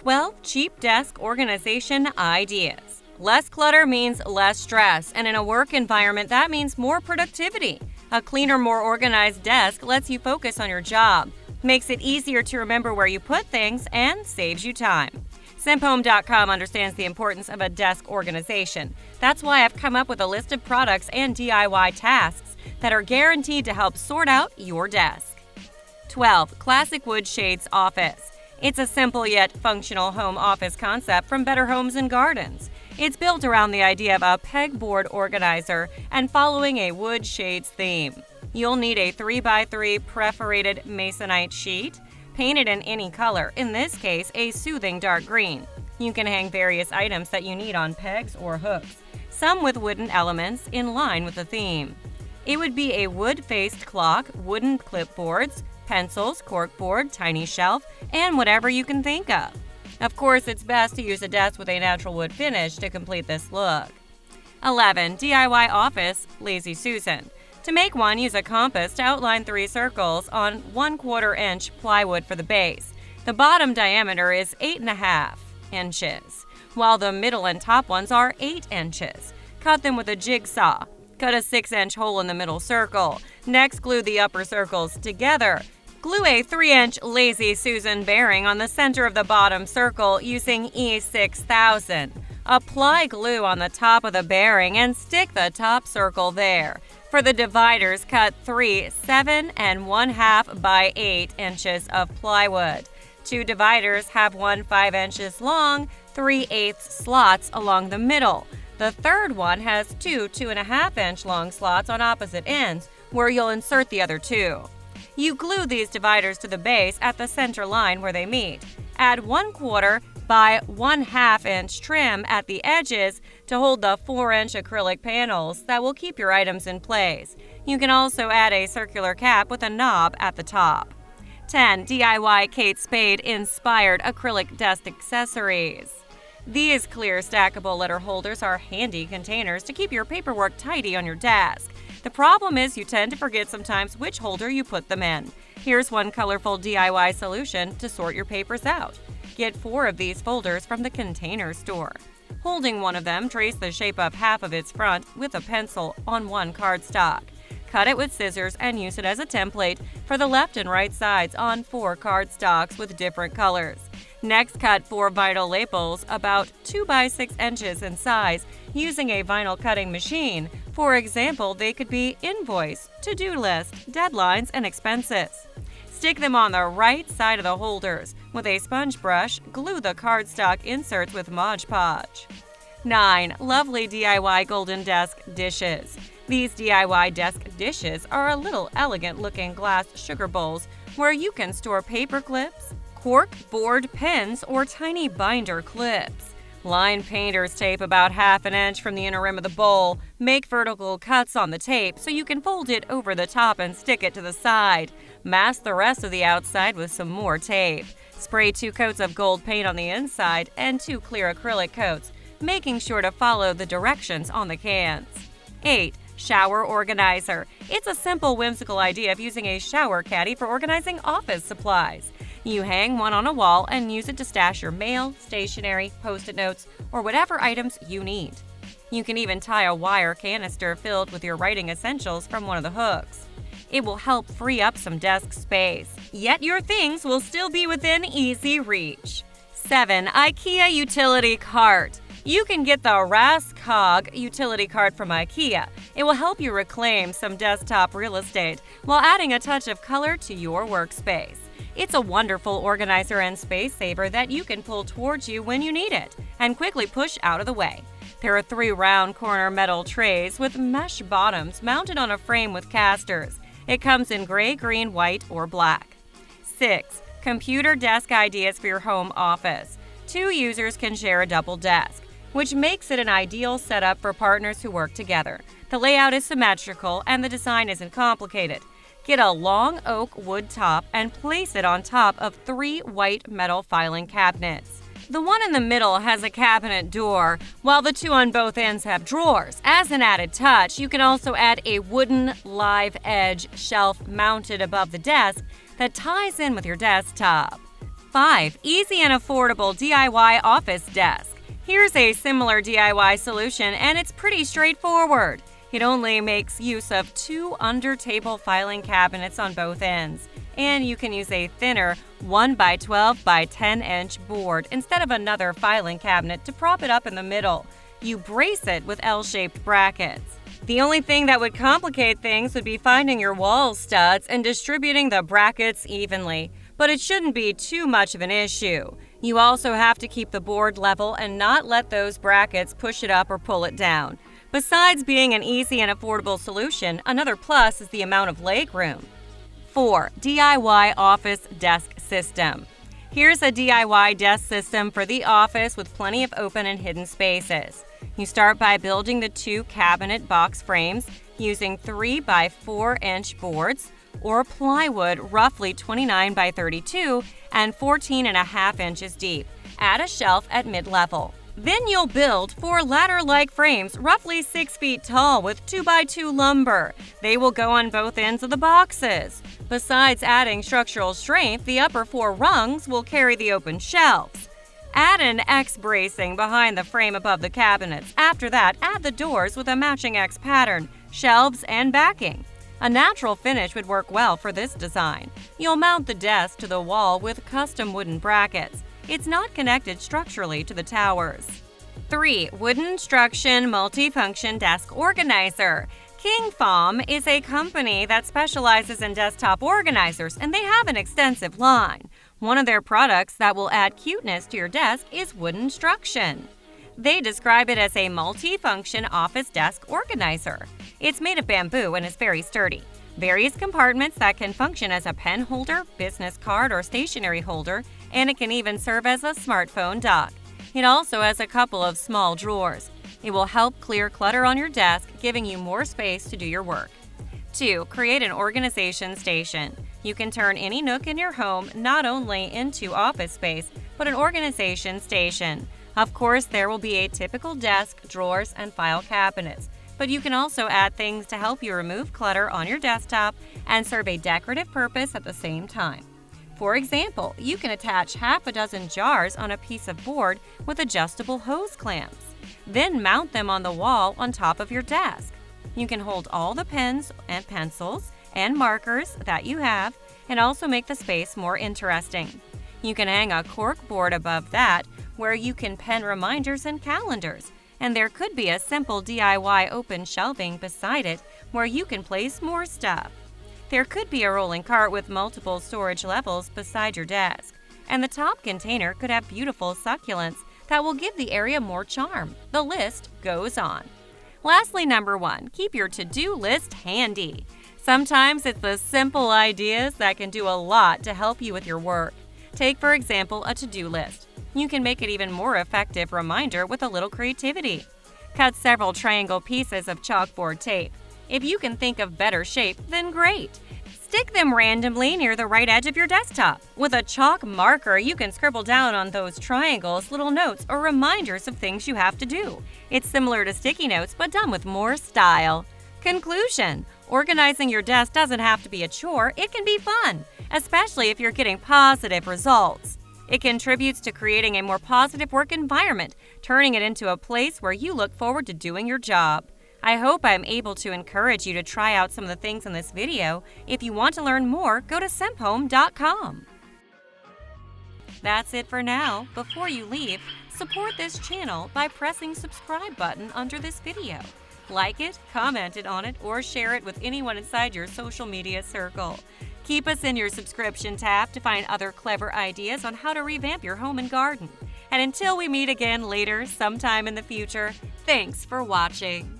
12 cheap desk organization ideas. Less clutter means less stress, and in a work environment, that means more productivity. A cleaner, more organized desk lets you focus on your job, makes it easier to remember where you put things, and saves you time. Simphome.com understands the importance of a desk organization. That's why I've come up with a list of products and DIY tasks that are guaranteed to help sort out your desk. 12. Classic Wood Shades Office. It's a simple yet functional home office concept from Better Homes and Gardens. It's built around the idea of a pegboard organizer and following a wood shades theme. You'll need a 3x3 perforated masonite sheet, painted in any color, in this case a soothing dark green. You can hang various items that you need on pegs or hooks, some with wooden elements in line with the theme. It would be a wood-faced clock, wooden clipboards, pencils, corkboard, tiny shelf, and whatever you can think of. Of course, it's best to use a desk with a natural wood finish to complete this look. 11. DIY Office Lazy Susan. To make one, use a compass to outline 3 circles on 1/4 inch plywood for the base. The bottom diameter is 8.5 inches, while the middle and top ones are 8 inches. Cut them with a jigsaw. Cut a 6-inch hole in the middle circle. Next, glue the upper circles together. Glue a 3-inch Lazy Susan bearing on the center of the bottom circle using E6000. Apply glue on the top of the bearing and stick the top circle there. For the dividers, cut 3 7 1/2 by 8 inches of plywood. 2 dividers have 1 5 inches long, 3/8 slots along the middle. The third one has 2 2.5 inch long slots on opposite ends, where you'll insert the other 2. You glue these dividers to the base at the center line where they meet. Add 1/4 by 1/2 inch trim at the edges to hold the 4-inch acrylic panels that will keep your items in place. You can also add a circular cap with a knob at the top. 10. DIY Kate Spade inspired acrylic desk accessories. These clear stackable letter holders are handy containers to keep your paperwork tidy on your desk. The problem is you tend to forget sometimes which holder you put them in. Here's one colorful DIY solution to sort your papers out. Get 4 of these folders from the Container Store. Holding one of them, trace the shape of half of its front with a pencil on one cardstock. Cut it with scissors and use it as a template for the left and right sides on 4 cardstocks with different colors. Next, cut 4 vinyl labels about 2 by 6 inches in size using a vinyl cutting machine. For example, they could be invoice, to-do list, deadlines, and expenses. Stick them on the right side of the holders. With a sponge brush, glue the cardstock inserts with Mod Podge. 9. Lovely DIY golden desk dishes. These DIY desk dishes are a little elegant-looking glass sugar bowls where you can store paper clips, cork board pins, or tiny binder clips. Line painter's tape about 1/2 inch from the inner rim of the bowl. Make vertical cuts on the tape so you can fold it over the top and stick it to the side. Mask the rest of the outside with some more tape. Spray 2 coats of gold paint on the inside and 2 clear acrylic coats, making sure to follow the directions on the cans. 8. Shower organizer. It's a simple, whimsical idea of using a shower caddy for organizing office supplies. You hang one on a wall and use it to stash your mail, stationery, Post-it notes, or whatever items you need. You can even tie a wire canister filled with your writing essentials from one of the hooks. It will help free up some desk space, yet your things will still be within easy reach. 7. IKEA Utility Cart. You can get the Raskog utility cart from IKEA. It will help you reclaim some desktop real estate while adding a touch of color to your workspace. It's a wonderful organizer and space saver that you can pull towards you when you need it and quickly push out of the way. There are 3 round corner metal trays with mesh bottoms mounted on a frame with casters. It comes in gray, green, white, or black. 6. Computer desk ideas for your home office. 2 users can share a double desk, which makes it an ideal setup for partners who work together. The layout is symmetrical and the design isn't complicated. Get a long oak wood top and place it on top of 3 white metal filing cabinets. The one in the middle has a cabinet door, while the 2 on both ends have drawers. As an added touch, you can also add a wooden live edge shelf mounted above the desk that ties in with your desktop. 5. Easy and affordable DIY office desk. Here's a similar DIY solution, and it's pretty straightforward. It only makes use of 2 under-table filing cabinets on both ends, and you can use a thinner 1 by 12 by 10-inch board instead of another filing cabinet to prop it up in the middle. You brace it with L-shaped brackets. The only thing that would complicate things would be finding your wall studs and distributing the brackets evenly, but it shouldn't be too much of an issue. You also have to keep the board level and not let those brackets push it up or pull it down. Besides being an easy and affordable solution, another plus is the amount of legroom. 4. DIY office desk system. Here's a DIY desk system for the office with plenty of open and hidden spaces. You start by building the 2 cabinet box frames using 3 by 4-inch boards or plywood roughly 29 by 32 and 14.5 inches deep. Add a shelf at mid-level. Then you'll build 4 ladder-like frames roughly 6 feet tall with 2 by 2 lumber. They will go on both ends of the boxes. Besides adding structural strength, the upper 4 rungs will carry the open shelves. Add an X bracing behind the frame above the cabinets. After that, add the doors with a matching X pattern, shelves, and backing. A natural finish would work well for this design. You'll mount the desk to the wall with custom wooden brackets. It's not connected structurally to the towers. 3. Wooden Struction Multifunction Desk Organizer. King Foam is a company that specializes in desktop organizers, and they have an extensive line. One of their products that will add cuteness to your desk is Wooden Struction. They describe it as a multi-function office desk organizer. It's made of bamboo and is very sturdy. Various compartments that can function as a pen holder, business card, or stationery holder, and it can even serve as a smartphone dock. It also has a couple of small drawers. It will help clear clutter on your desk, giving you more space to do your work. 2. Create an organization station. You can turn any nook in your home not only into office space, but an organization station. Of course, there will be a typical desk, drawers, and file cabinets, but you can also add things to help you remove clutter on your desktop and serve a decorative purpose at the same time. For example, you can attach half a dozen jars on a piece of board with adjustable hose clamps. Then mount them on the wall on top of your desk. You can hold all the pens and pencils and markers that you have and also make the space more interesting. You can hang a cork board above that where you can pen reminders and calendars, and there could be a simple DIY open shelving beside it where you can place more stuff. There could be a rolling cart with multiple storage levels beside your desk, and the top container could have beautiful succulents that will give the area more charm. The list goes on. Lastly, number 1, keep your to-do list handy. Sometimes it's the simple ideas that can do a lot to help you with your work. Take, for example, a to-do list. You can make it even more effective reminder with a little creativity. Cut several triangle pieces of chalkboard tape. If you can think of better shape, then great. Stick them randomly near the right edge of your desktop. With a chalk marker, you can scribble down on those triangles little notes or reminders of things you have to do. It's similar to sticky notes, but done with more style. Conclusion: organizing your desk doesn't have to be a chore, it can be fun, especially if you're getting positive results. It contributes to creating a more positive work environment, turning it into a place where you look forward to doing your job. I hope I'm able to encourage you to try out some of the things in this video. If you want to learn more, go to semphome.com. That's it for now. Before you leave, support this channel by pressing subscribe button under this video. Like it, comment it on it, or share it with anyone inside your social media circle. Keep us in your subscription tab to find other clever ideas on how to revamp your home and garden. And until we meet again later, sometime in the future, thanks for watching.